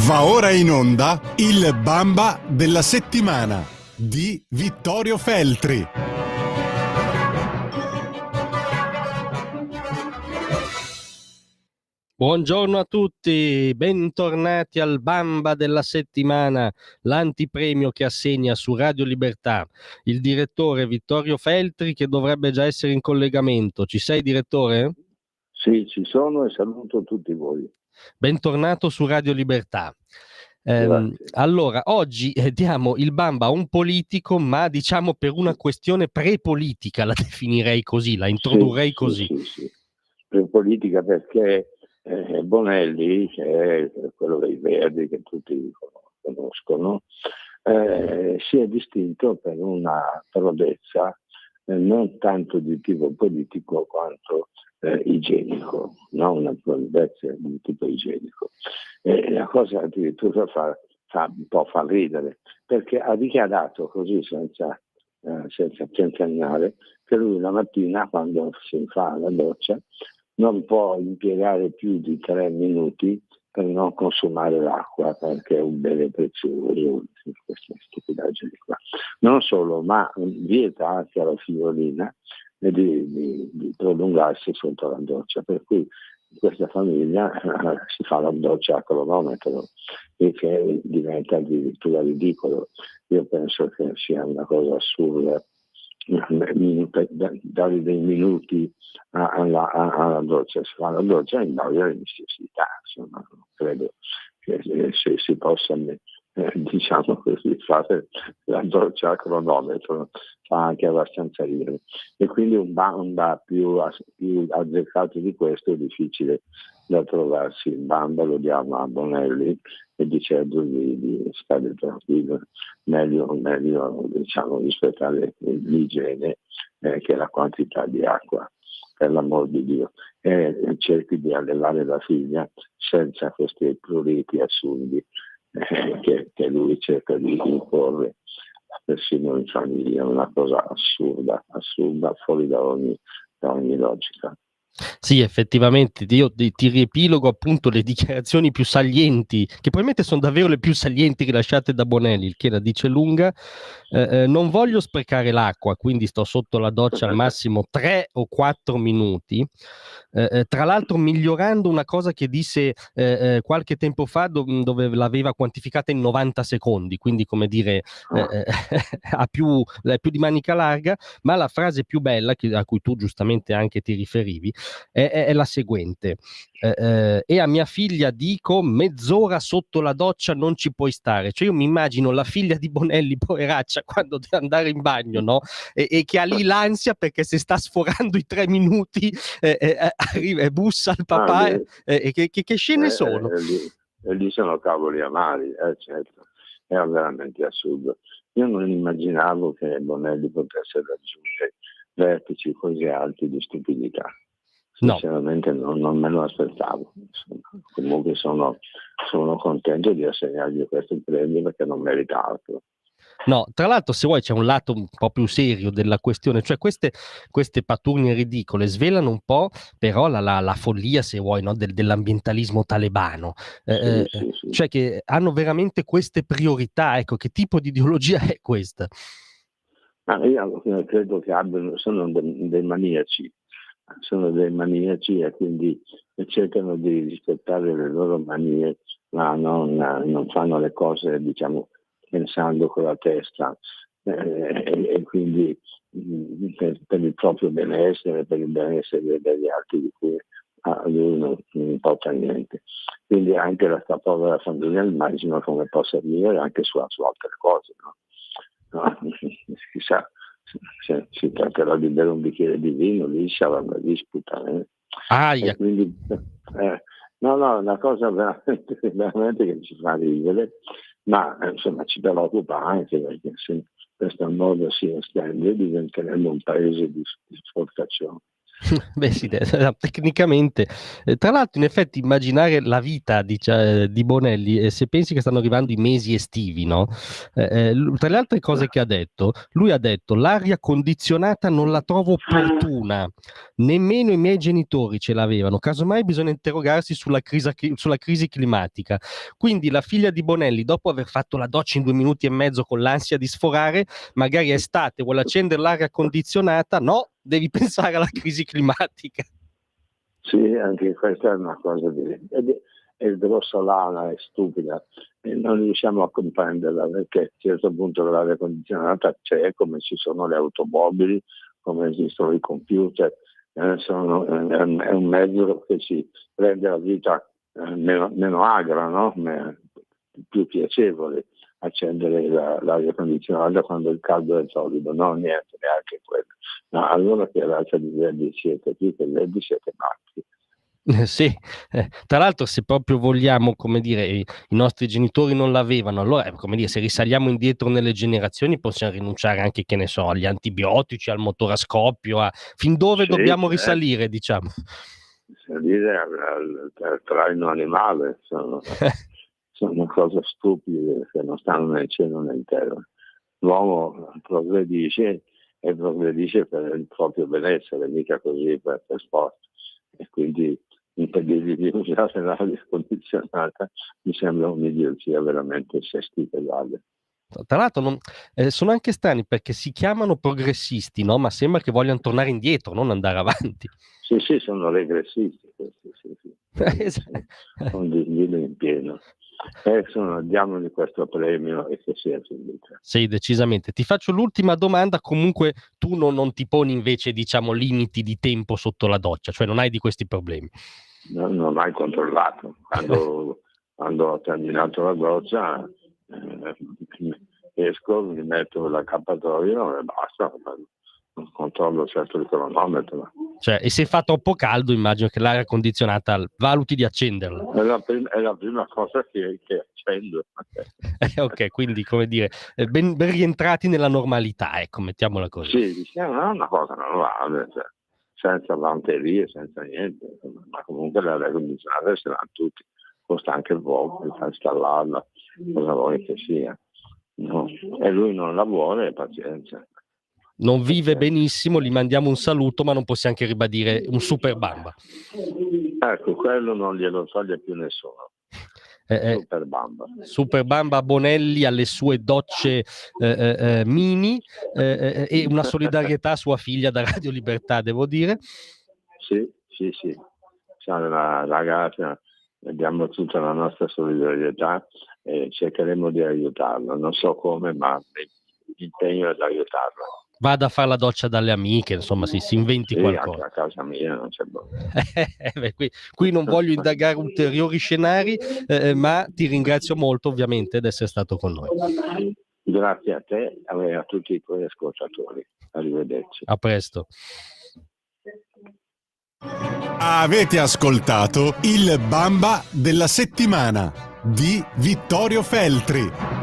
Va ora in onda il Bamba della settimana di Vittorio Feltri. Buongiorno a tutti, bentornati al Bamba della settimana, l'antipremio che assegna su Radio Libertà il direttore Vittorio Feltri, che dovrebbe già essere in collegamento. Ci sei, direttore? Sì, ci sono e saluto tutti voi. Bentornato su Radio Libertà. Grazie. Allora, oggi diamo il Bamba a un politico, ma diciamo per una questione pre-politica, la definirei così, la introdurrei così. Sì. Pre-politica perché Bonelli, che è quello dei Verdi che tutti conoscono, si è distinto per una prodezza non tanto di tipo politico quanto igienico, no? Una prodezza di tipo igienico. La cosa addirittura un po' fa ridere, perché ha dichiarato così senza tentennare che lui la mattina, quando si fa la doccia, non può impiegare più di 3 minuti per non consumare l'acqua, perché è un bene prezioso, queste stupidaggini qua. Non solo, ma vieta anche alla figliola di prolungarsi sotto la doccia, per cui in questa famiglia si fa la doccia a cronometro, e che diventa addirittura ridicolo. Io penso che sia una cosa assurda dare dei minuti alla doccia. Si fa la doccia in base alle necessità, insomma, credo che se si possa diciamo così, fare la doccia a cronometro fa anche abbastanza ridere, e quindi un Bamba più azzeccato di questo è difficile da trovarsi. Il Bamba lo diamo a Bonelli e dice di stare tranquillo, meglio diciamo rispettare l'igiene che la quantità di acqua, per l'amor di Dio, e cerchi di allevare la figlia senza questi pruriti assurdi che lui cerca di imporre persino in famiglia. Una cosa assurda, fuori da ogni logica. Sì, effettivamente, io ti riepilogo appunto le dichiarazioni più salienti, che probabilmente sono davvero le più salienti rilasciate da Bonelli, il che la dice lunga. Non voglio sprecare l'acqua, quindi sto sotto la doccia al massimo 3 o 4 minuti. Tra l'altro migliorando una cosa che disse qualche tempo fa, dove l'aveva quantificata in 90 secondi, quindi come dire è più di manica larga, ma la frase più bella a cui tu giustamente anche ti riferivi è la seguente: e a mia figlia dico mezz'ora sotto la doccia non ci puoi stare. Cioè io mi immagino la figlia di Bonelli, poveraccia, quando deve andare in bagno, no? E che ha lì l'ansia perché se sta sforando i 3 minuti arriva e bussa al papà, che scene sono? Lì sono cavoli amari, certo, è veramente assurdo. Io non immaginavo che Bonelli potesse raggiungere vertici così alti di stupidità. Sinceramente non me lo aspettavo. Comunque sono contento di assegnargli questo premio, perché non merita altro. No, tra l'altro, se vuoi, c'è un lato un po' più serio della questione, cioè queste pattuglie ridicole svelano un po' però la follia, se vuoi, no, dell'ambientalismo talebano, Sì. cioè che hanno veramente queste priorità. Ecco, che tipo di ideologia è questa? Io credo che sono dei maniaci. E quindi cercano di rispettare le loro manie, ma non fanno le cose, diciamo, pensando con la testa, e quindi per il proprio benessere, per il benessere degli altri, di cui a lui non importa niente. Quindi anche questa povera famiglia immagino come possa vivere anche su altre cose, no? Chissà, se si tratterà di bere un bicchiere di vino, lì sarà una disputa. E quindi, no, una cosa veramente che ci fa ridere, ma insomma ci preoccupa anche, perché se questo modo si estende diventeremo un paese di esportazione. Beh sì, tecnicamente. Tra l'altro, in effetti, immaginare la vita di Bonelli, se pensi che stanno arrivando i mesi estivi, no? Tra le altre cose che ha detto, lui ha detto: l'aria condizionata non la trovo opportuna, nemmeno i miei genitori ce l'avevano, casomai bisogna interrogarsi sulla crisi climatica. Quindi la figlia di Bonelli, dopo aver fatto la doccia in 2 minuti e mezzo con l'ansia di sforare, magari estate vuole accendere l'aria condizionata, no, devi pensare alla crisi climatica. Sì, anche questa è una cosa è grossolana, è stupida e non riusciamo a comprenderla, perché a un certo punto l'aria condizionata c'è, come ci sono le automobili, come esistono i computer, è un mezzo che ci rende la vita meno agra, no? Più piacevole accendere l'aria condizionata quando il caldo è solido, no, niente, neanche quello. No, allora che razza di verdi siete? Più che verdi siete matti. Sì, tra l'altro se proprio vogliamo, come dire, i nostri genitori non l'avevano, allora, come dire, se risaliamo indietro nelle generazioni possiamo rinunciare anche, che ne so, agli antibiotici, al motore a scoppio, fin dove Sì, dobbiamo risalire, diciamo. salire al traino animale sono cose stupide che non stanno né in cielo né in terra. L'uomo progredisce e progredisce per il proprio benessere, mica così per sport. E quindi impedirgli di usare l'aria condizionata mi sembra un'idiozia veramente sesquipedale. Tra l'altro sono anche strani perché si chiamano progressisti, no? Ma sembra che vogliano tornare indietro, non andare avanti. Sì, sì, sono regressisti questi, sì. Sono disdini in pieno. Diamogli questo premio e che sia felice. Sì, decisamente. Ti faccio l'ultima domanda, comunque tu non ti poni invece, diciamo, limiti di tempo sotto la doccia, cioè non hai di questi problemi. Non ho mai controllato. Quando ho terminato la doccia esco, mi metto l'accappatoio e basta. Non controllo certo il cronometro. Cioè, e se fa troppo caldo, immagino che l'aria condizionata valuti di accenderla. È la prima cosa che accendo. Ok, quindi come dire, ben rientrati nella normalità, ecco, mettiamola così. Sì, diciamo, è una cosa normale, cioè, senza vanterie, senza niente, ma comunque l'aria condizionata ce l'hanno tutti, costa anche il poco, fa installarla, cosa vuoi che sia. No? E lui non la vuole, pazienza. Non vive benissimo, gli mandiamo un saluto, ma non possiamo anche ribadire un super bamba. Ecco, quello non glielo toglie più nessuno. Super bamba. Super bamba Bonelli alle sue docce mini e una solidarietà a sua figlia da Radio Libertà, devo dire. Sì. C'è una ragazza, abbiamo tutta la nostra solidarietà e cercheremo di aiutarla. Non so come, ma l'impegno è di aiutarla. Vada a fare la doccia dalle amiche, insomma, si inventi qualcosa. Anche a casa mia non c'è problema. Qui non voglio indagare ulteriori scenari, ma ti ringrazio molto ovviamente di essere stato con noi. Grazie a te e a tutti i tuoi ascoltatori. Arrivederci. A presto. Avete ascoltato il Bamba della settimana di Vittorio Feltri.